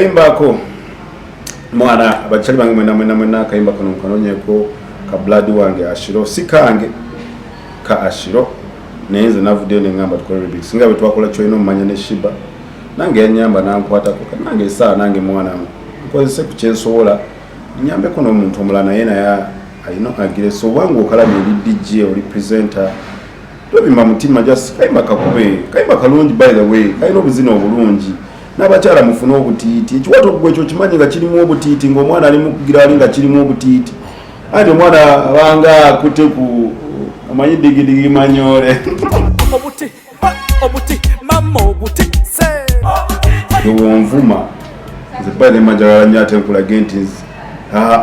Kaimbako mwana abachali bange mwena kayimba kano kanonyeko ka blood wange ashiro sikange ka ashiro nenze navude nengamba tukole remix singabe twakola choino manya ne shiba nange yanyamba nankwata ko nange saa nange mwana nkozese kuchensowola nyambe kono omuntu omulana yena ya ayino agire so wangu okala ne DJ or presenter tobimba mutima just kayimba kakube kayimba kalungi by the way kayino obuzina obulungi n'abakyala mufuna obutiiti ekiwato gwe ekyo kimanyi nga kirimu obutiiti ng'omwana ali mukugira ali nga kirimu obutiiti ate omwana abanga akutte ku amanyi digidigi manyole yowonvuma nze bale manjagala nnyo ate nkulage nti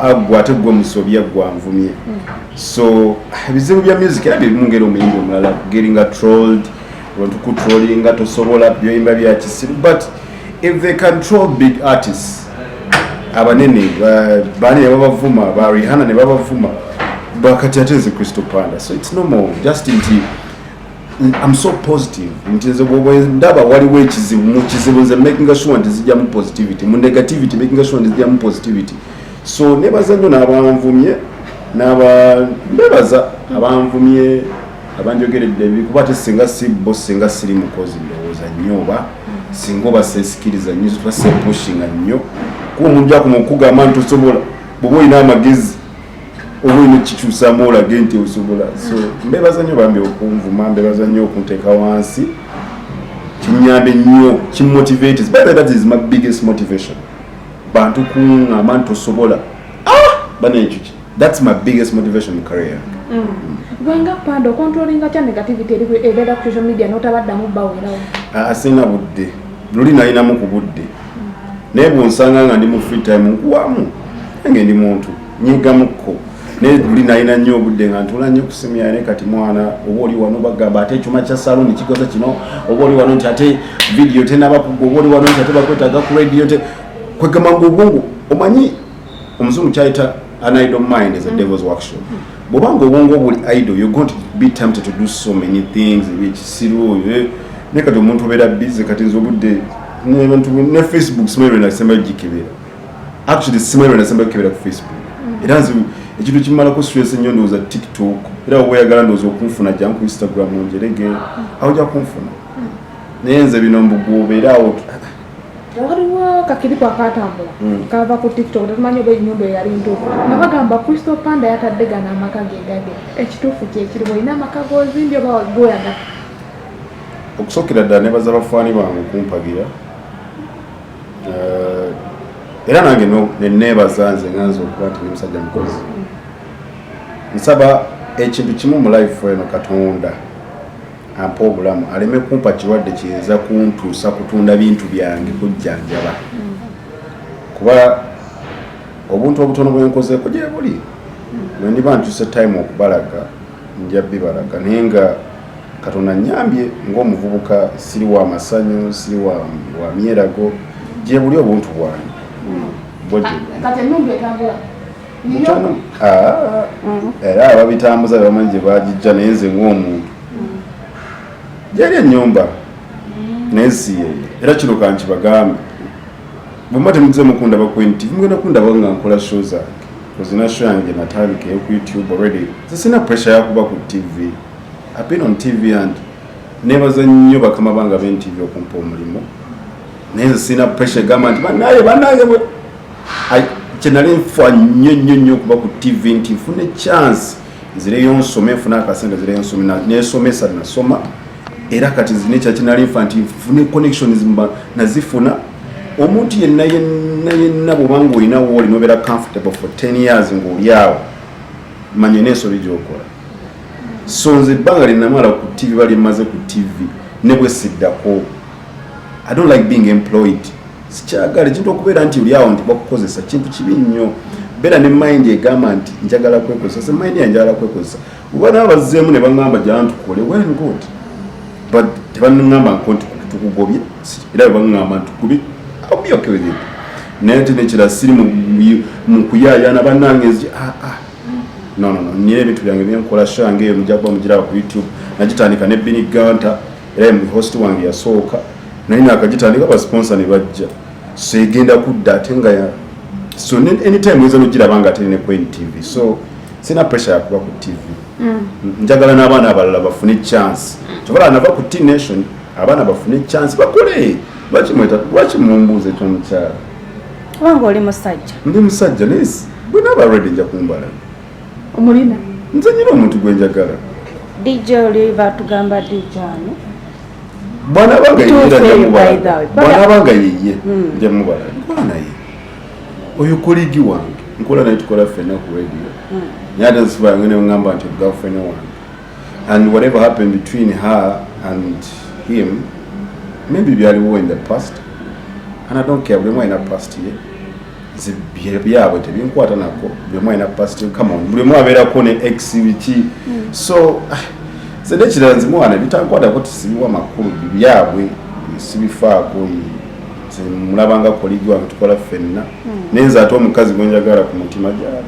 agwa ate gwe musobya gwanvumye so ebizibu bya music era byebimungera omuyimbi omulala getting trolled abantu kutrollinga tosobola byoyimba bya kisiru but if they control big artists abanene bani babavuma ba Rihanna ne babavuma bakati ateze Crystal Panda so it's no more just I'm so positive ntize bobo ndaba waliwo ekizibu mu kizibu ze making sure nti zijja mu positivity mu negativity making sure nti zijja mu positivity so nebaza nnyo n'abanvumye bebaza abanvumye abanjogeredde bikuba tesinga si boss singa siri mukozi ndowooza nnyoba singo basesikiriza nnyo tubase pushing nnyo kuba omuntu akumukuga nti osobola bwoba olina amagezi oba olina kikyusamu olage nti osobola so mbebaza nnyo bambi okunvuma mbebaza nnyo okunteeka wansi kinyambe nnyo kimotivates but that is my biggest motivation bantu kuŋŋamba nti osobola banekiki that's my biggest motivation in career. Gwenga pando controlling cha negativity ebera ku social media notabaddamu bawerawo asina budde luli nalina mu kubudde nebo nsanga nga ndi mu free time nkuwamu nge ndi muntu nyigamuko ne luli nalina nnyo obudde nga ntula nnyo kusimya ne kati mwana oba oli wano bagamba ate ekyuma kya salon kikoza kino oba oli wano nti ate video tena bakugo oba oli wano nti ate bakwetaga ku radio te kwegamba ng'obwongo omanyi omuzungu kyayita an idle mind is a devil's workshop. Bobango wongo buli idle, you're going to be tempted to do so many things which siru neka to muntu beda busy kati nzobudde ne Facebook smere na semba jikebera. Actually smere na semba kebera ku Facebook. Iranzi ekintu kimala ko stress nnyo ndoza TikTok era oyagala ndoza okunfuna jam ku Instagram onjerege awja kunfuna. Nenze bino mbugobera out. Waliwo kakiripo akatambula kava ku TikTok tumanyi bwe nyundo yali ntuufu nabagamba Crystal Panda yataddegana amaka gegade ekituufu kyekiriwo ina amaka gozimbi oba goyaga okusokera ddala ne baza bafaani bange kumpagira era nange neneebaza nze nganza okuba nti ne musajja mukozi nsaba ekintu kimu mu life eno Katonda ampa obulamu aleme kumpa kirwadde kiyinza kuntuusa kutunda bintu byange kujjanjaba kuba obuntu obutono bwenkozeeko gye buli bwe ndiba ntuuse time okubalaga nja bibalaga naye nga Katonda nnyambye ng'omuvubuka siri wa masanyu siri wa myerago gye buli obuntu bwange era ababitambuza bamanyi gye bagijja naye nze ng'omuntu jali ennyumba nesiye era kino kanki bagambe bwe muze mukunda bakwenti mugenda kunda banga nkola show zange kozina show yange natandika ku YouTube already sina pressure ya kuba ku TV I've been on TV and nebaza nnyo bakama banga ben TV okumpa omulimo neze sina pressure gama nti banaye bwe chenali mfa nnyo kuba ku TV nti mfune chance zire yonsome funa akasente zire yonsome nesomesa nasoma era kati zinecha kinali infanti fune connections nazifuna omuntu yenna bwobanga olina woli nobera comfortable for 10 years ng'olyawo manye n'ensobi gy'okola so nze ebbanga linamala ku TV bali maze ku TV ne bwe siddako I don't like being employed sikyagala ekintu okubeera nti olyawo nti bakukozesa kintu kibi nnyo beera ne mind egamba nti njagala kwekozesa se mind yanjagala kwekozesa oba n'abazzeemu ne baŋŋamba gyantukole well and good but tebanŋamba nkonti tukugobye era baŋŋamba ntukubi I'll be okay with it nete nekira siri mu kuyaayana bannange no niye ebintu byange byenkola shange eyo mujagwa mugira ku YouTube nagitandika ne Bini Ganta era mu host wange yasooka naye nakagitandika ba sponsor ne bajja so egenda kudda ate nga so anytime weza nogiraba nga terine Queen TV so sina pressure yakuba ku TV njagala n'abaana abalala bafune chance tobalala nava ku T Nation abaana bafune chance bakole lwaki mumbuuze tomukyala kubanga oli musajja ndi musajja nesi bwenaba ready nja kumbala omulina nze nyina omuntu gwenjagala DJ oli batugamba DJ ano bwanabanga yeye nja mubala nkola naye oyo koligi wange nkola naye tukola ffenna ku radio nyata nsibayange neŋŋamba nti girlfriend wange and whatever happened between her and him maybe byaliwo in the past and I don't care buli mwaina past ye nze byabwe tebinkwata nako buli mwaina past ye come on buli mwabeerako ne ex biki so nze nekirala nze mwana bitankwatako tisibiwa makulu byabwe sibifaako nze mulabanga koligi wange tukola ffenna nenze ate omukazi gwenjagala ku mutima gyabwe